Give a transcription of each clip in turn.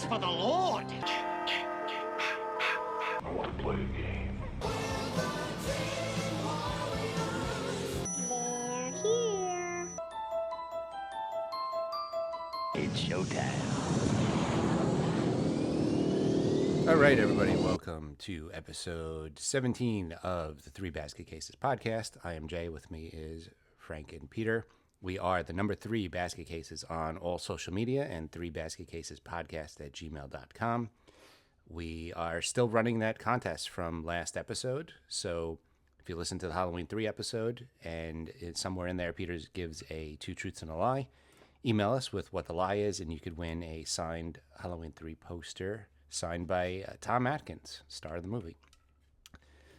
for the Lord. I want to play a game. They're here. It's showtime. All right, everybody, welcome to episode 17 of the Three Basket Cases podcast. I am Jay. With me is Frank and Peter. We are the number 3 basket cases on all social media and 3basketcasespodcast@gmail.com. We are still running that contest from last episode. So if you listen to the Halloween 3 episode and it's somewhere in there, Peter gives a 2 truths and a lie, email us with what the lie is, and you could win a signed Halloween 3 poster signed by Tom Atkins, star of the movie.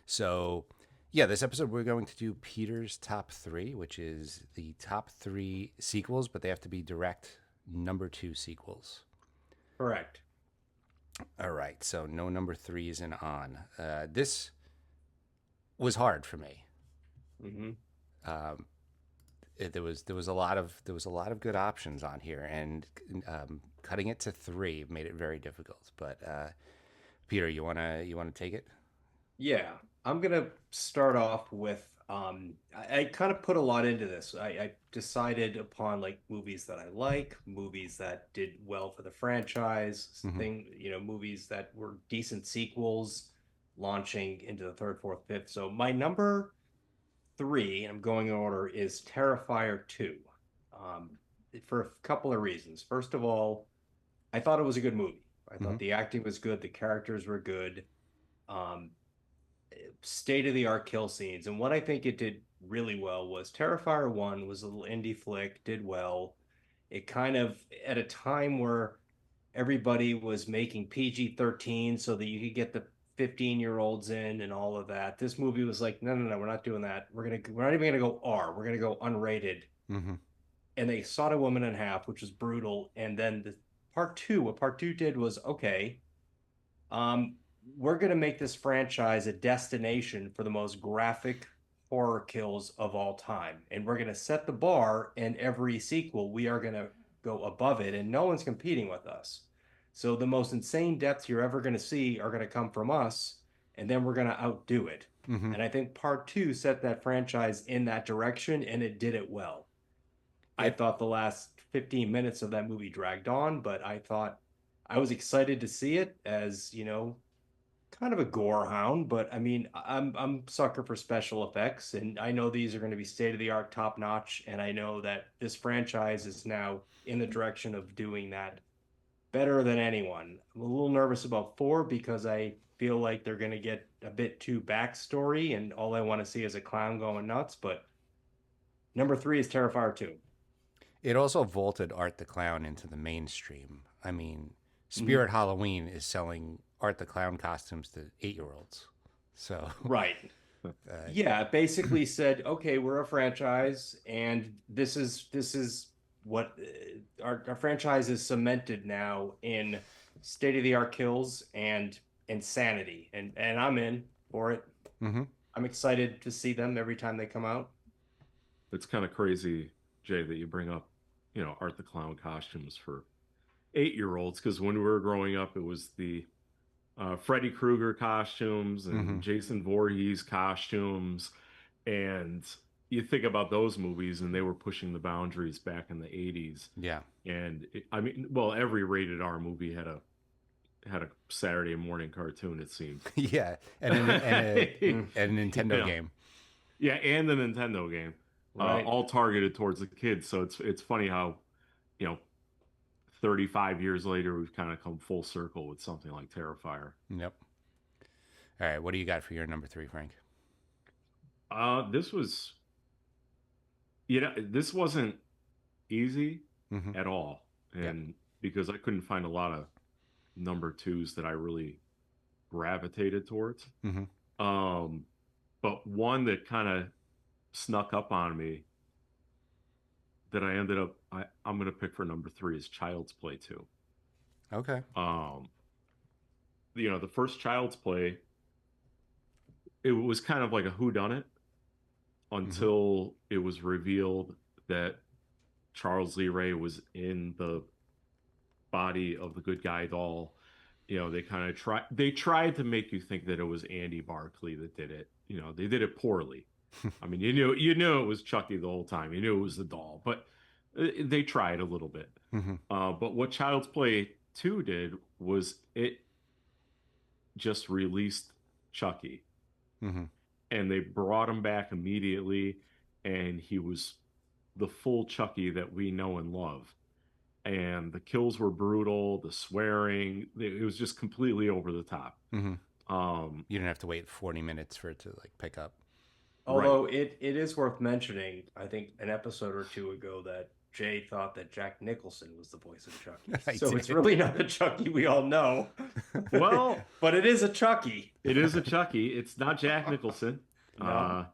So, yeah, this episode we're going to do Peter's top 3, which is the top 3 sequels, but they have to be direct number 2 sequels. Correct. All right, so no number 3s and on. This was hard for me. Mm-hmm. There was a lot of good options on here, and cutting it to 3 made it very difficult. But Peter, you wanna take it? Yeah, I'm gonna start off with I kind of put a lot into this. I decided upon like movies that I like, movies that did well for the franchise, movies that were decent sequels, launching into the third, fourth, fifth. So my number 3, and I'm going in order, is Terrifier 2. For a couple of reasons. First of all, I thought it was a good movie. I thought the acting was good, the characters were good, state-of-the-art kill scenes. And what I think it did really well was Terrifier 1 was a little indie flick, did well. It kind of, at a time where everybody was making PG-13 so that you could get the 15-year-olds in and all of that. This movie was like, no, we're not doing that. We're not even gonna go R. We're gonna go unrated. Mm-hmm. And they sawed a woman in half, which was brutal. And then what part two did was, okay, we're gonna make this franchise a destination for the most graphic horror kills of all time, and we're gonna set the bar. And every sequel, we are gonna go above it, and no one's competing with us. So the most insane deaths you're ever going to see are going to come from us, and then we're going to outdo it. Mm-hmm. And I think part 2 set that franchise in that direction, and it did it well. I thought the last 15 minutes of that movie dragged on, but I was excited to see it as, kind of a gore hound. But I mean, I'm sucker for special effects, and I know these are going to be state-of-the-art, top-notch, and I know that this franchise is now in the direction of doing that better than anyone. I'm a little nervous about 4 because I feel like they're going to get a bit too backstory, and all I want to see is a clown going nuts. But number 3 is Terrifier 2. It also vaulted Art the Clown into the mainstream. I mean, Spirit Halloween is selling Art the Clown costumes to 8-year-olds. So right. Yeah, it basically said, okay, we're a franchise, and this is what our franchise is cemented now in state-of-the-art kills and insanity, and I'm in for it. Mm-hmm. I'm excited to see them every time they come out. It's kind of crazy, Jay, that you bring up, Art the Clown costumes for 8-year-olds, because when we were growing up, it was the Freddy Krueger costumes and Jason Voorhees costumes, and you think about those movies, and they were pushing the boundaries back in the 80s. Yeah. And every rated R movie had a Saturday morning cartoon, it seemed. Yeah, and a Nintendo game. Yeah, and the Nintendo game, right. All targeted towards the kids. So it's funny how, 35 years later, we've kind of come full circle with something like Terrifier. Yep. All right, what do you got for your number 3, Frank? This was, this wasn't easy at all, and because I couldn't find a lot of number 2s that I really gravitated towards. But one that kind of snuck up on me that I ended up, I'm going to pick for number 3 is Child's Play 2. Okay. The first Child's Play, it was kind of like a whodunit until it was revealed that Charles Lee Ray was in the body of the good guy doll. They kind of tried to make you think that it was Andy Barclay that did it. They did it poorly. I mean, you knew it was Chucky the whole time. You knew it was the doll, but they tried a little bit. Mm-hmm. But what Child's Play 2 did was it just released Chucky, Mm-hmm. and they brought him back immediately, and he was the full Chucky that we know and love. And the kills were brutal, the swearing, it was just completely over the top. Mm-hmm. Um, You didn't have to wait 40 minutes for it to like pick up. Although it is worth mentioning, I think an episode or two ago that Jay thought that Jack Nicholson was the voice of Chucky. I So it's did. really not the Chucky we all know. Well, but it is a Chucky. it is a Chucky. It's not Jack Nicholson. No.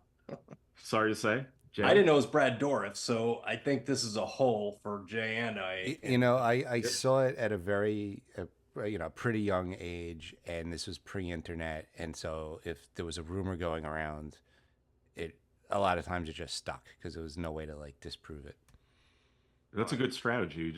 Sorry to say. Jay. I didn't know it was Brad Dourif, so I think this is a hole for Jay and I. I saw it at a very pretty young age, and this was pre-internet, and so if there was a rumor going around, a lot of times it just stuck because there was no way to like disprove it. That's a good strategy.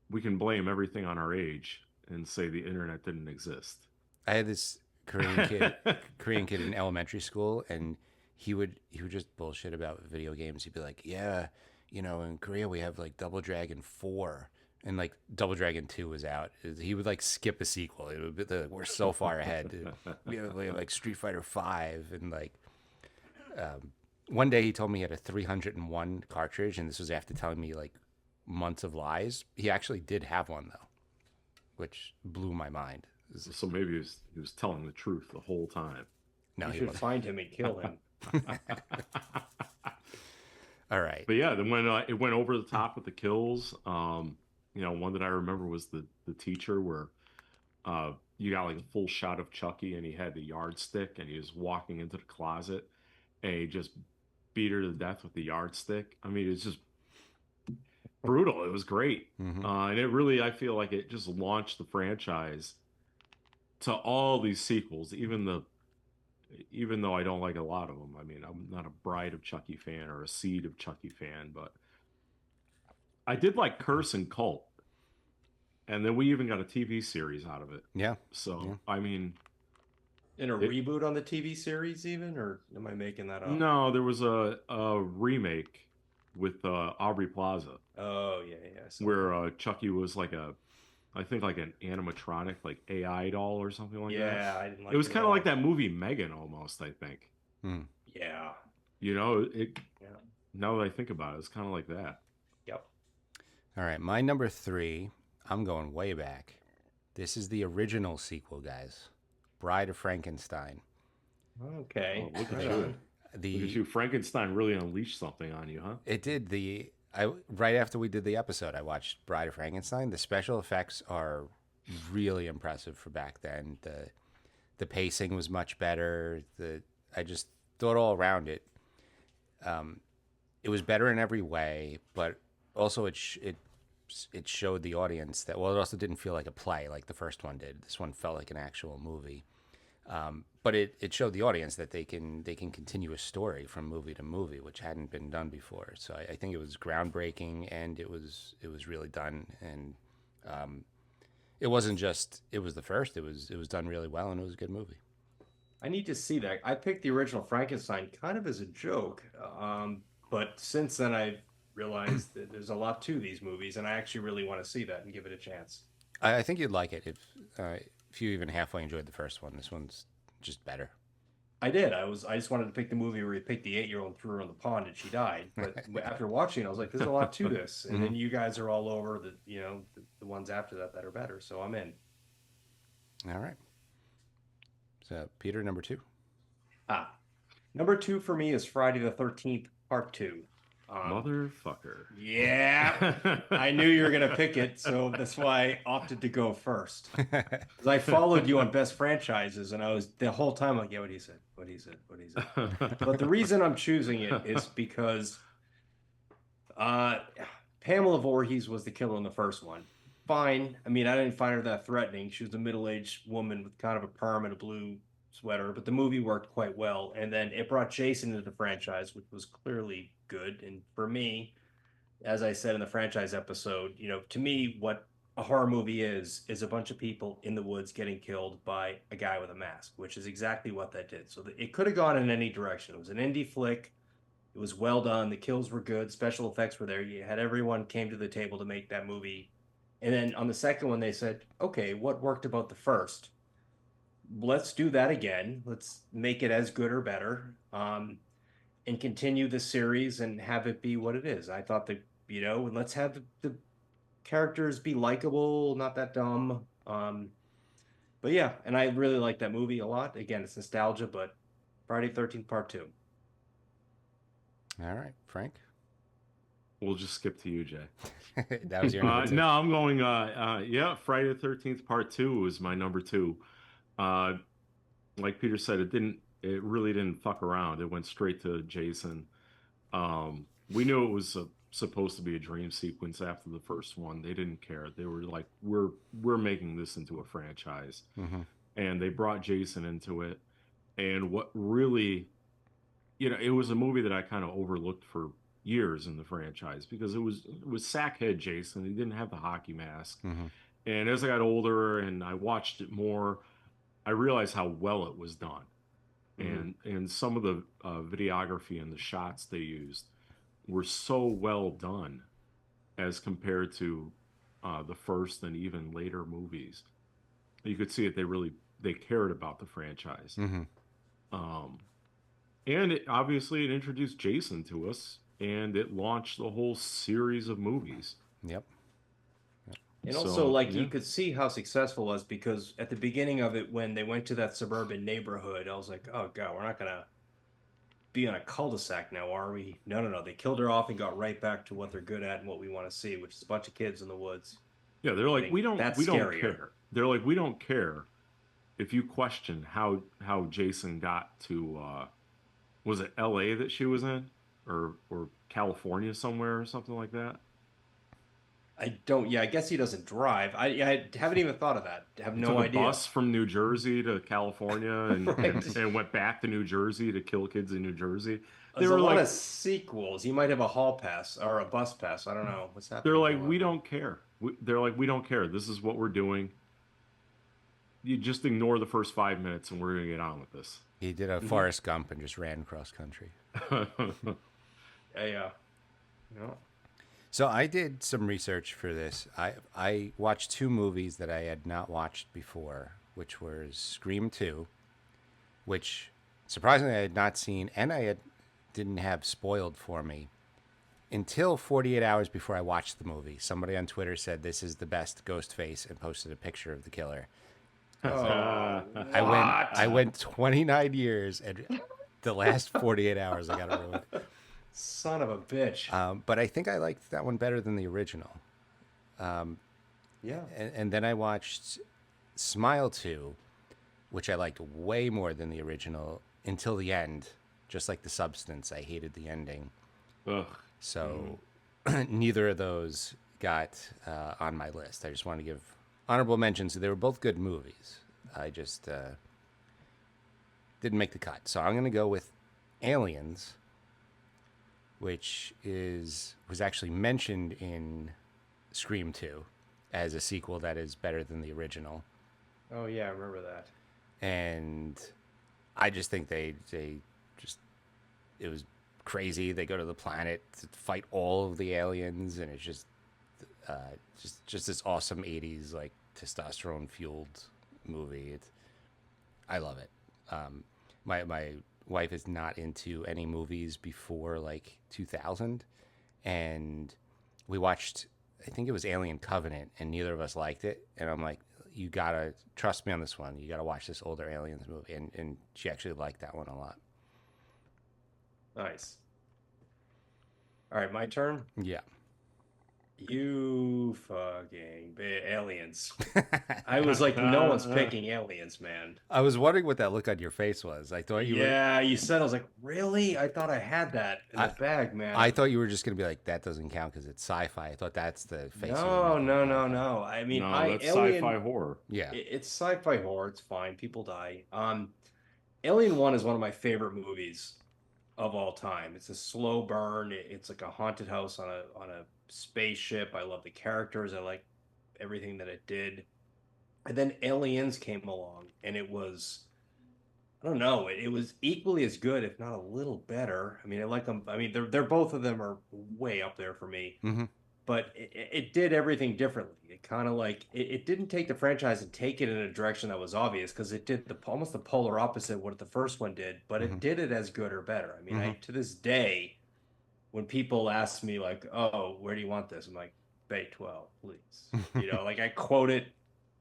We can blame everything on our age and say the internet didn't exist. I had this Korean kid in elementary school, and he would just bullshit about video games. He'd be like, "Yeah, in Korea we have like Double Dragon 4, and like Double Dragon 2 was out." He would like skip a sequel. It would be like, we're so far ahead. We have like Street Fighter 5, and like one day he told me he had a 301 cartridge, and this was after telling me like months of lies. He actually did have one though, which blew my mind. So maybe he was telling the truth the whole time. No, You he should wasn't. find him and kill him. All right. But yeah, then when it went over the top with the kills, one that I remember was the teacher where you got like a full shot of Chucky, and he had the yardstick, and he was walking into the closet, and he just beat her to death with the yardstick. I mean, it's just brutal. It was great. Mhm. And it really, I feel like it just launched the franchise to all these sequels, even though I don't like a lot of them. I mean, I'm not a Bride of Chucky fan or a Seed of Chucky fan, but I did like Curse and Cult. And then we even got a TV series out of it. Yeah. So, Yeah. I mean, In a reboot on the TV series, even, or am I making that up? no, there was a remake with Aubrey Plaza Oh yeah. So where Chucky was I think like an animatronic, like AI doll or something like that. yeah, I didn't like It was at kind of all. like that movie Megan almost, I think. Mm. Yeah. Yeah. Yeah. Now that I think about it, it's kind of like that. Yep. All right. My number 3, I'm going way back. This is the original sequel, guys. Bride of Frankenstein. Okay. Oh, look at Right you. on. Look at you. Frankenstein really unleashed something on you, huh? It did. Right after we did the episode, I watched Bride of Frankenstein. The special effects are really impressive for back then. The pacing was much better. I just thought all around it. It was better in every way, but also it showed the audience that, well, it also didn't feel like a play like the first one did. This one felt like an actual movie. But it showed the audience that they can continue a story from movie to movie, which hadn't been done before. So I think it was groundbreaking, and it was really done. And it wasn't just it was the first. It was done really well, and it was a good movie. I need to see that. I picked the original Frankenstein kind of as a joke, but since then I realized that there's a lot to these movies, and I actually really want to see that and give it a chance. I think you'd like it if you even halfway enjoyed the first one. This one's just better. I did. I just wanted to pick the movie where he picked the 8-year-old and threw her in the pond and she died. But after watching it, I was like, there's a lot to this. And then you guys are all over the ones after that are better. So I'm in. All right. So Peter, number 2. Number 2 for me is Friday the 13th, Part 2. Motherfucker. Yeah, I knew you were gonna pick it, so that's why I opted to go first. Because I followed you on best franchises, and I was the whole time like, yeah, what he said. But the reason I'm choosing it is because Pamela Voorhees was the killer in the first one. Fine. I mean, I didn't find her that threatening. She was a middle-aged woman with kind of a perm and a blue sweater, but the movie worked quite well. And then it brought Jason into the franchise, which was clearly good. And for me, as I said in the franchise episode, to me, what a horror movie is a bunch of people in the woods getting killed by a guy with a mask, which is exactly what that did. So it could have gone in any direction. It was an indie flick. It was well done. The kills were good. Special effects were there. You had everyone came to the table to make that movie. And then on the second one, they said, okay, what worked about the first? Let's do that again. Let's make it as good or better. And continue the series and have it be what it is. I thought that, and let's have the characters be likable, not that dumb. But yeah, and I really like that movie a lot. Again, it's nostalgia, but Friday 13th Part 2. All right, Frank. We'll just skip to you, Jay. That was your number two. No, I'm going. Yeah, Friday the 13th Part 2 was my number 2. Like Peter said, it really didn't fuck around. It went straight to Jason. We knew it was supposed to be a dream sequence after the first one. They didn't care. They were like, we're making this into a franchise, and they brought Jason into it. And what really, it was a movie that I kind of overlooked for years in the franchise because it was sackhead Jason. He didn't have the hockey mask. And as I got older and I watched it more, I realized how well it was done. And some of the videography and the shots they used were so well done as compared to the first and even later movies. You could see it. They cared about the franchise. And obviously it introduced Jason to us, and it launched the whole series of movies. Yep. And also, you could see how successful it was because at the beginning of it, when they went to that suburban neighborhood, I was like, oh, God, we're not going to be on a cul-de-sac now, are we? No. They killed her off and got right back to what they're good at and what we want to see, which is a bunch of kids in the woods. Yeah, they're like, we don't care. They're like, we don't care if you question how Jason got to, was it L.A. that she was in? Or California somewhere or something like that? I guess he doesn't drive. I haven't even thought of that. I have no idea. Took a bus from New Jersey to California and went back to New Jersey to kill kids in New Jersey. There's a lot of sequels. You might have a hall pass or a bus pass. I don't know what's happening. They're like, we don't care. They're like, we don't care. This is what we're doing. You just ignore the first 5 minutes and we're going to get on with this. He did a Forrest Gump and just ran cross country. Yeah. So I did some research for this. I watched 2 movies that I had not watched before, which was Scream 2, which surprisingly I had not seen, and didn't have spoiled for me until 48 hours before I watched the movie. Somebody on Twitter said this is the best Ghostface and posted a picture of the killer. I went 29 years, and the last 48 hours I got it ruined. Son of a bitch. But I think I liked that one better than the original. Yeah. And then I watched Smile 2, which I liked way more than the original until the end. Just like The Substance, I hated the ending. Ugh. So neither of those got on my list. I just want to give honorable mentions. They were both good movies. I just didn't make the cut. So I'm going to go with Aliens, which was actually mentioned in Scream 2 as a sequel that is better than the original. Oh yeah, I remember that. And I just think it was crazy. They go to the planet to fight all of the aliens, and it's just this awesome 80s like testosterone fueled movie. I love it. My wife is not into any movies before like 2000, and we watched, I think it was Alien Covenant, and neither of us liked it, and I'm like, you gotta trust me on this one, you gotta watch this older Aliens movie, and she actually liked that one a lot. Nice. All right, my turn. Yeah. You fucking aliens. I was like, no one's picking aliens, man. I was wondering what that look on your face was. I thought you were. Yeah, you said, I was like, really? I thought I had that in the bag, man. I thought you were just going to be like, that doesn't count because it's sci-fi. I thought that's the face. No. I mean, that's sci-fi horror. Yeah. It's sci-fi horror. It's fine. People die. Alien 1 is one of my favorite movies of all time. It's a slow burn. It's like a haunted house on a spaceship. I love the characters. I like everything that it did. And then Aliens came along, and it was, I don't know, it was equally as good, if not a little better. I mean, I like them. I mean, they're both of them are way up there for me. Mm-hmm. But it did everything differently. It kind of like it didn't take the franchise and take it in a direction that was obvious, because it did almost the polar opposite of what the first one did, but Mm-hmm. it did it as good or better. I mean, Mm-hmm. I to this day, when people ask me like, "Oh, where do you want this?" I'm like, "Bay 12, please." Like I quote it.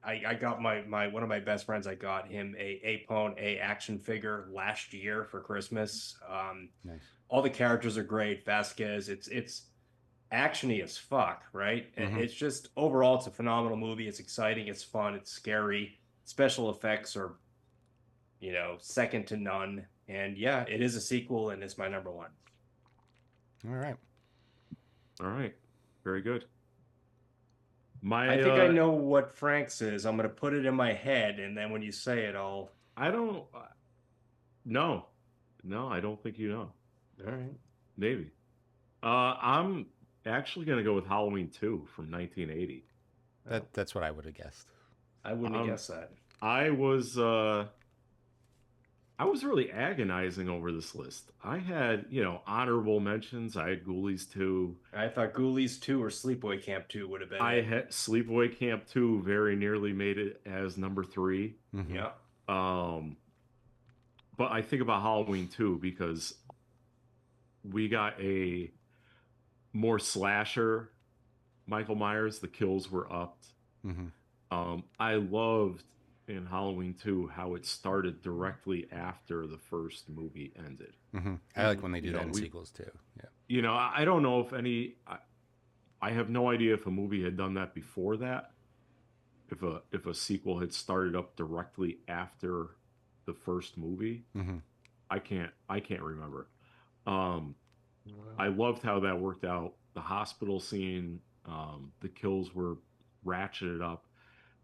I got my one of my best friends. I got him a Apone A action figure last year for Christmas. Nice. All the characters are great. Vasquez, it's actiony as fuck, right? Mm-hmm. It's just overall, it's a phenomenal movie. It's exciting, it's fun, it's scary. Special effects are, second to none. And yeah, it is a sequel, and it's my number one. All right. All right. Very good. I think I know what Frank's is. I'm gonna put it in my head, and then when you say it, I'll. I don't. No, I don't think you know. All right. Maybe. I'm actually gonna go with Halloween 2 from 1980. That's what I would have guessed. I wouldn't have guessed that. I was really agonizing over this list. I had, honorable mentions. I had Ghoulies 2. I thought Ghoulies 2 or Sleepaway Camp 2 would have been. I had Sleepaway Camp 2 very nearly made it as number 3. Mm-hmm. Yeah. But I think about Halloween 2 because we got a more slasher Michael Myers. The kills were upped. Mm-hmm. I loved in Halloween 2 how it started directly after the first movie ended. Mm-hmm. I like when they do that in sequels too. Yeah. I don't know if I have no idea if a movie had done that before that. If a sequel had started up directly after the first movie. Mm-hmm. I can't remember. I loved how that worked out. The hospital scene, the kills were ratcheted up.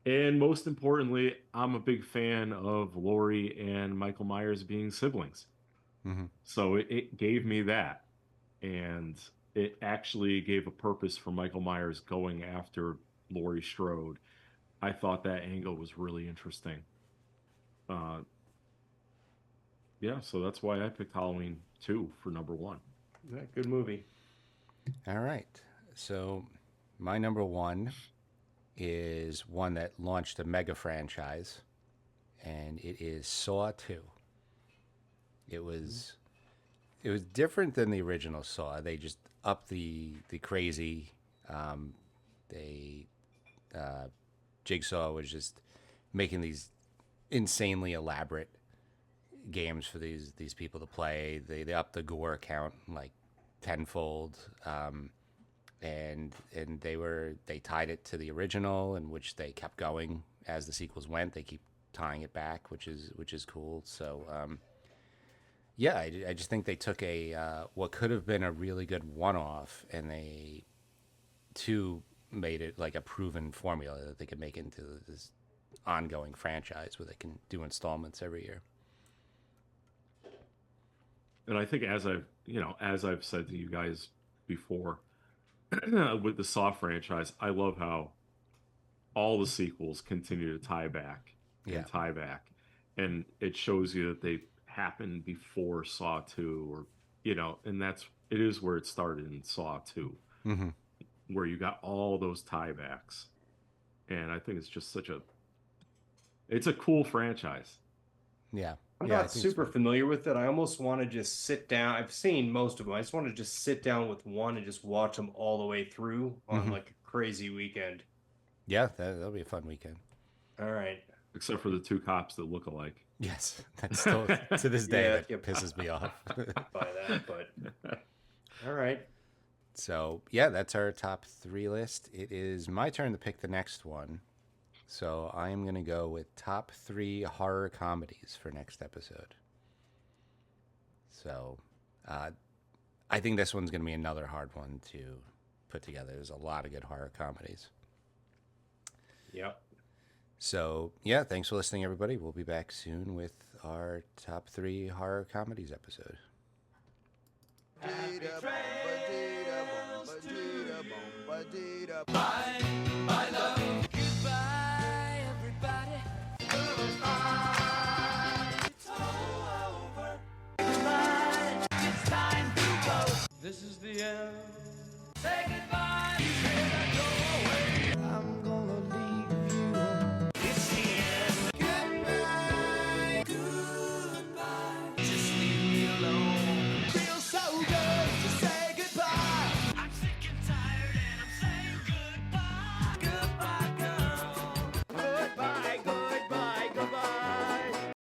And most importantly, I'm a big fan of Laurie and Michael Myers being siblings. Mm-hmm. So it gave me that. And it actually gave a purpose for Michael Myers going after Laurie Strode. I thought that angle was really interesting. Yeah, so that's why I picked Halloween 2 for number 1. Yeah, good movie. All right. So my number 1 is one that launched a mega franchise, and it is Saw 2. It was different than the original Saw. They just upped the crazy. Jigsaw was just making these insanely elaborate games for these people to play. They upped the gore count like tenfold. And they tied it to the original, in which they kept going as the sequels went. They keep tying it back, which is cool. So I just think they took what could have been a really good one-off, and they made it like a proven formula that they could make into this ongoing franchise where they can do installments every year. And I think as I've said to you guys before, with the Saw franchise, I love how all the sequels continue to tie back and tie back, and it shows you that they happened before Saw 2, or and it is where it started in Saw 2, Mm-hmm. where you got all those tiebacks, and I think it's just it's a cool franchise. Yeah. I'm not super familiar with it. I almost want to just sit down. I've seen most of them. I just want to just sit down with one and just watch them all the way through on like a crazy weekend. Yeah, that'll be a fun weekend. All right. Except for the 2 cops that look alike. Yes, that's still to this day that pisses me off. By that, but all right. So yeah, that's our top 3 list. It is my turn to pick the next one. So I am going to go with top 3 horror comedies for next episode. So I think this one's going to be another hard one to put together. There's a lot of good horror comedies. Yep. So yeah, thanks for listening, everybody. We'll be back soon with our top 3 horror comedies episode. My love